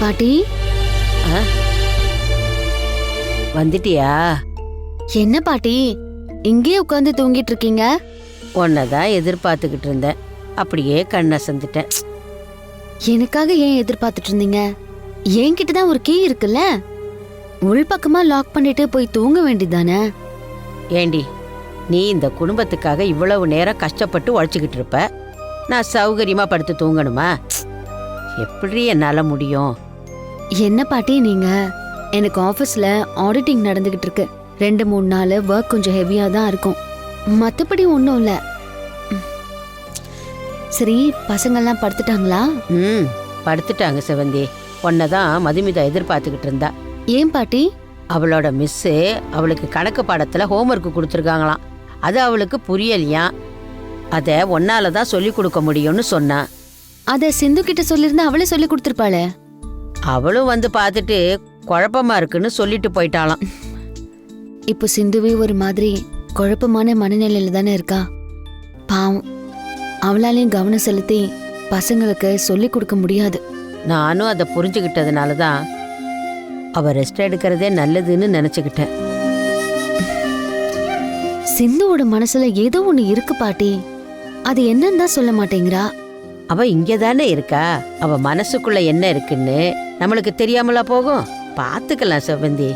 பாட்டி வந்துட்டியா? என்ன பாட்டி இங்கேயே உட்காந்து தூங்கிட்டு இருக்கீங்க? உன்னதான் எதிர்பார்த்துக்கிட்டு இருந்தேன், அப்படியே கண்ணை சந்துட்டேன். எனக்காக ஏன் எதிர்பார்த்துட்டு இருந்தீங்க? என்கிட்ட தான் ஒரு கீ இருக்குல்ல, உள்பக்கமா லாக் பண்ணிட்டு போய் தூங்க வேண்டியதானே? ஏண்டி, நீ இந்த குடும்பத்துக்காக இவ்வளவு நேரம் கஷ்டப்பட்டு உழைச்சிக்கிட்டு இருப்ப, நான் சௌகரியமா படுத்து தூங்கணுமா? எப்படி என்னால முடியும்? என்ன பாட்டி நீங்க, எனக்கு ஆபீஸ்ல ஆடிட்டிங் நடந்துகிட்டு இருக்கு. 2-3 நாள் ஒர்க் கொஞ்சம் ஹெவியா தான் இருக்கும், மத்தபடி ஒன்றும் இல்ல. சரி, பசங்கள்லாம் படுத்துட்டாங்களா? படுத்துட்டாங்க செவந்தி. உன்னதான் மதுமிதா எதிர்பார்த்துக்கிட்டு இருந்தா. ஏன் பாட்டி? அவளோட மிஸ்ஸு அவளுக்கு கணக்கு பாடத்துல ஹோம்ஒர்க் கொடுத்துருக்காங்களாம். அது அவளுக்கு புரியலையா, அத ஒன்னால தான் சொல்லி கொடுக்க முடியும்னு சொன்னா. அத சிந்து கிட்ட சொல்லிருந்தா அவளே சொல்லி கொடுத்துருப்பாளே. அவளும் வந்து பார்த்துட்டு குழப்பமா இருக்குன்னு சொல்லிட்டு போயிட்டாளாம். இப்போ சிந்துவே ஒரு மாதிரி குழப்பமான மனநிலையில தானே இருக்கா. பாவம், அவளாலையும் கவனம் செலுத்தி பசங்களுக்கு சொல்லி கொடுக்க முடியாது. நானும் அதை புரிஞ்சுக்கிட்டதுனால தான் அவ ரெஸ்ட் எடுக்கிறதே நல்லதுன்னு நினைச்சுக்கிட்டேன். சிந்துவோட மனசுல ஏதோ ஒண்ணு இருக்கு பாட்டி, அது என்னன்னு தான் சொல்ல மாட்டேங்கிறா. அவ இங்கதானே இருக்கா, அவ மனசுக்குள்ள என்ன இருக்குன்னு நம்மளுக்கு தெரியாமலா போகும்? பாத்துக்கலாம் செவந்தி.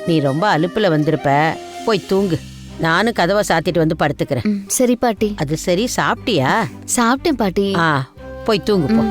நீ ரொம்ப அலுப்புல வந்திருப்ப, போய் தூங்கு. நானும் கதவை சாத்திட்டு வந்து படுத்துக்கிறேன். சரி பாட்டி. அது சரி, சாப்பிட்டியா? சாப்பிட்டேன் பாட்டி. போய் தூங்கு போ.